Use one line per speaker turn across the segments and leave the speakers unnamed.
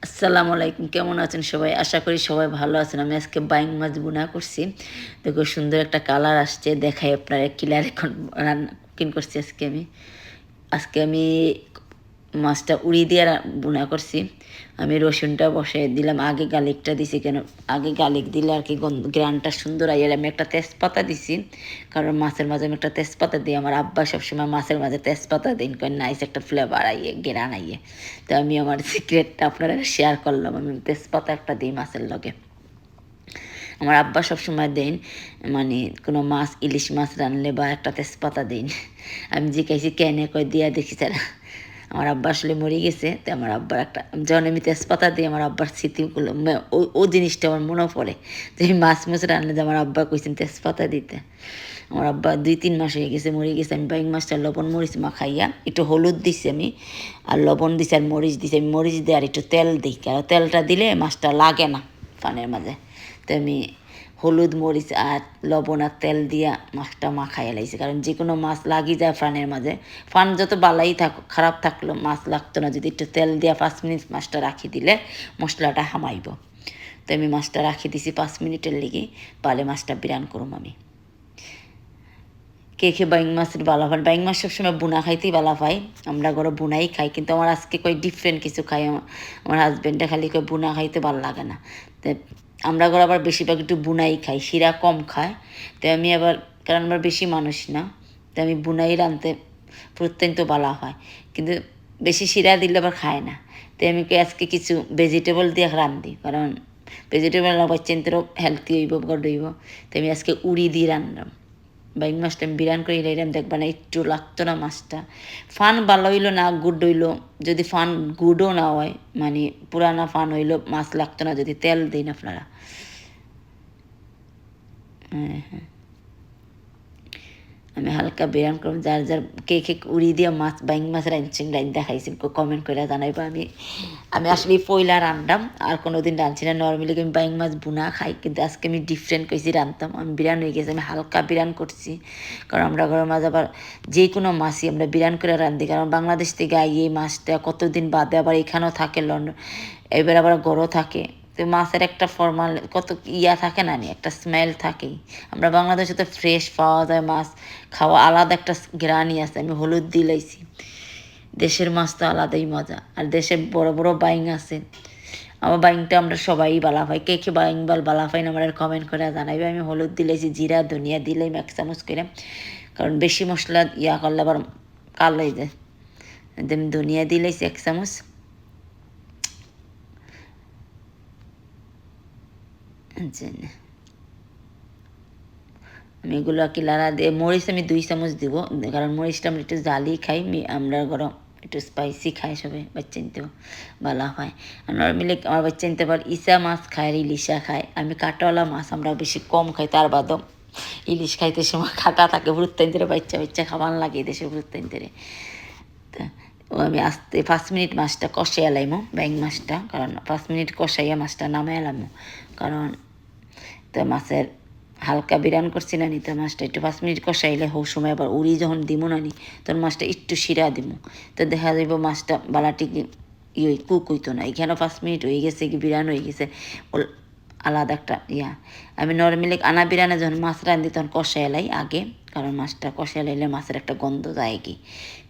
আসসালামু আলাইকুম, কেমন আছেন সবাই? আশা করি সবাই ভালো আছেন। আমি আজকে বাইং মাছ ভুনা করছি। দেখো সুন্দর একটা কালার আসছে। দেখাই আপনারা কিলার এখন রান্না কুকিং করছি আজকে আমি মাছটা উড়ি দিয়ে ভুনা করছি। আমি রসুনটা বসাই দিলাম, আগে গার্লিকটা দিছি কেন, আগে গার্লিক দিলে আর কি গ্রানটা সুন্দর আইয়ার। আমি একটা তেজপাতা দিছি, কারণ মাছের মাঝে আমি একটা তেজপাতা দিই। আমার আব্বা সবসময় মাছের মাঝে তেজপাতা দিন, কয় নাইস একটা ফ্লেভার আইয়ে, গ্রান আইয়ে। তো আমি আমার সিক্রেটটা আপনারা শেয়ার করলাম, আমি তেজপাতা একটা দিই মাছের লগে। আমার আব্বা সবসময় দেন, মানে কোনো মাছ, ইলিশ মাছ রানলে বা একটা তেজপাতা দিন। আমি জিজ্ঞাসি কেনে, কয় দিয়া দেখি তারা। আমার আব্বা আসলে মরে গেছে, তো আমার আব্বার একটা, যখন আমি তেজপাতা দিই আমার আব্বার স্মৃতিগুলো ও জিনিসটা আমার মনে পড়ে যে আমি মাছ রানলে যে আমার আব্বা কইছেন তেজপাতা দিতে। আমার আব্বা 2-3 মাস হয়ে গেছে, মরে গেছে। আমি বাইং মাছটা লবণ মরিচ মাখাইয়া একটু হলুদ দিছি আমি, আর লবণ দিছি, আর মরিচ দিছি। আমি মরিচ দিই আর একটু তেল দিই, কারণ তেলটা দিলে মাছটা লাগে না পানের মাঝে। তো আমি হলুদ মরিচ আর লবণ আর তেল দিয়া মাছটা মাখাইয়া লাইছি, কারণ যে কোনো মাছ লাগি যায় ফানের মাঝে। ফান যত বালাই থাক, খারাপ থাকলো মাছ লাগতো না যদি একটু তেল দিয়া 5 মিনিট মাছটা রাখি দিলে মশলাটা হামাইব। তো আমি মাছটা রাখি দিছি 5 মিনিটের লেগে, পালে মাছটা বিরান করুম আমি। কে কে বাইং মাছের বালা পান? বাইং মাছ সবসময় বুনা খাইতেই বালা পাই, আমরা ঘরে বুনাই খাই, কিন্তু আমার আজকে কই ডিফারেন্ট কিছু খাই। আমার হাজব্যান্ডে খালি কই বুনা খাইতে ভালো লাগে না। তো আমরা ঘরে আবার বেশিরভাগ একটু বুনাই খাই, শিরা কম খায়। তো আমি আবার, কারণ আমরা বেশি মানুষ না, তো আমি বুনাই রানতে প্রত্যন্ত বালা হয়, কিন্তু বেশি শিরা দিলে আবার খায় না। তো আমি আজকে কিছু ভেজিটেবল দিয়ে রান্ধি, কারণ ভেজিটেবল আবার চিন্তারও হেলদি হইব, গড হইব। তো আমি আজকে উড়ি দিয়ে রান্নাম। বাইং মাছটা আমি বিরান করে এলাম, দেখবা না একটু লাগতো না মাছটা। ফান ভালো হইলো না গুড হইলো, যদি ফান গুডও না হয়, মানে পুরানা ফান হইলো মাছ লাগতো না যদি তেল দিন আপনারা। হ্যাঁ হ্যাঁ, আমি হালকা বিরান করব। যার যার কে কে উড়ি দিয়ে মাছ বাইং মাছ রাঁধছেন রাইন দেখাইছেন, কমেন্ট করে জানাইবো। আমি আমি আসলে পয়লা রান্নাম, আর কোনো দিন রাঁধছি না। নর্মালি আমি বাইং মাছ বুনা খাই, কিন্তু আজকে আমি ডিফারেন্ট কইছি রাঁধতাম। আমি বিরান হয়ে গেছি, আমি হালকা বিরান করছি, কারণ আমরা ঘরের মাঝে আবার যে কোনো মাছই আমরা বিরান করে রাঁধি, কারণ বাংলাদেশ থেকে আইয়ে এই মাছটা কতদিন বাদে আবার এখানেও থাকে, লন্ডন এবার আবার গড়ও থাকে। তো মাছের একটা ফর্মাল কত ইয়া থাকে না, একটা স্মেল থাকেই। আমরা বাংলাদেশে তো ফ্রেশ পাওয়া যায় মাছ, খাওয়া আলাদা একটা গ্রানি আছে। আমি হলুদ দিলাইছি, দেশের মাছ তো আলাদাই মজা। আর দেশে বড় বড় বাইং আছে, আমার বাইংটা আমরা সবাই বালা পাই। কে কে বাইং বালা পাই না আমার কমেন্ট করে জানাইবে। আমি হলুদ দিলাইছি, জিরা ধনিয়া দিলাম 1 চামচ করে, কারণ বেশি মশলা ইয়া করলে আবার কালো হয়ে যায়। আমি ধনিয়া দিলাইছি 1 চামচ। আমি এগুলো কিলারা দিয়ে মরিচ আমি 2 চামচ দিব, কারণ মরিচটা আমরা একটু জালি খাই, আমরা গরম একটু স্পাইসি খাই সবাই, বাচ্চা নিতেও ভালো হয়। আর নর্মালি আমার বাচ্চা নিতে পারে ইসা মাছ খায়, ইলিশা খায়। আমি কাটাওয়ালা মাছ আমরা বেশি কম খাই, তার বাদও ইলিশ খাইতে সময় কাটা থাকে, ভ্রুত্তান্তরে বাচ্চা বাচ্চা খাবার লাগে দেশের ভ্রুত্তান্তরে। তা ও আমি আস্তে 5 মিনিট মাছটা কষাই এলাইমো, ব্যাং মাছটা, কারণ 5 মিনিট কষাইয়া মাছটা নামাই এলামো, কারণ তো মাছের হালকা বিরান করছি না নি, তো মাছটা একটু 5 মিনিট কষাইলে হোক সময় আবার উড়ি যখন দিমো না নি, তখন মাছটা একটু শিরা দিমো। তো দেখা যাইব মাছটা বালাটি কুক হইতো না। এখানে 5 মিনিট হয়ে গেছে, কি বিরান হয়ে গেছে, আলাদা একটা ইয়া। আমি নর্মালি আনা বিরানে যখন মাছ রান্ধি তখন কষাই এলাই আগে, কারণ মাছটা কষাই লাইলে মাছের একটা গন্ধ যায় কি।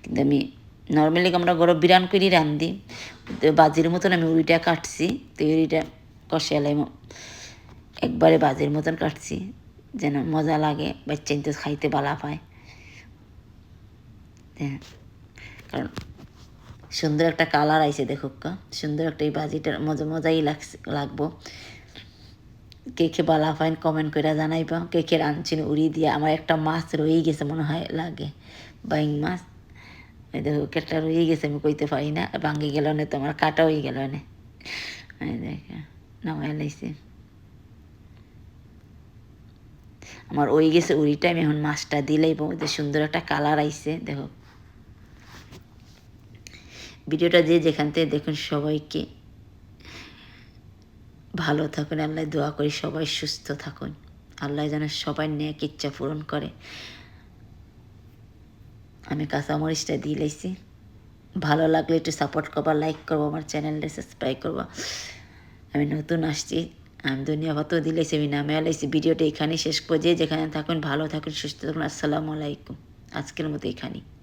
কিন্তু আমি নর্মালি আমরা গরম বিরান করি রান্ধি, বাজির মতন আমি উড়িটা কাটছি, তো উড়িটা কষাই এলাই একবারে বাজির মতন কাটছি, যেন মজা লাগে, বাচ্চা তো খাইতে বালা পায়। হ্যাঁ, কারণ সুন্দর একটা কালার আইছে, দেখো সুন্দর একটা, এই বাজিটার মজাই লাগবো। কে কে বালা পাইন কমেন্ট করে জানাইবা। কে কে রাঁধছেন উড়ি দিয়ে। আমার একটা মাছ রয়েই গেছে মনে হয় লাগে, বাইং মাছ। এই দেখো কেটটা রয়ে গেছে, আমি কইতে পারি না, ভাঙ্গি গেল না তো, আমার কাটা হয়ে গেল না। দেখে নামাই লাইছে আমার ওই গেছে উড়িটা। আমি এখন মাছটা দিলেই যে সুন্দর একটা কালার আইছে, দেখো। ভিডিওটা যে যেখান থেকে দেখুন সবাইকে ভালো থাকুন, আল্লাহ দোয়া করি সবাই সুস্থ থাকুন, আল্লাহ যেন সবাই নেক ইচ্ছা পূরণ করে। আমি কাঁচামরিচটা দিয়ে লাইছি, ভালো লাগলে একটু সাপোর্ট করবা, লাইক করবো, আমার চ্যানেলটা সাবস্ক্রাইব করবা। আমি নতুন আসছি, আমি ধন্যবাদ দিলেছি, আমি নামে আলাইছি। ভিডিওটা এখানেই শেষ করছি। যেখানে থাকুন ভালো থাকুন, সুস্থ থাকুন। আসসালামু আলাইকুম। আজকের মতো এখানেই।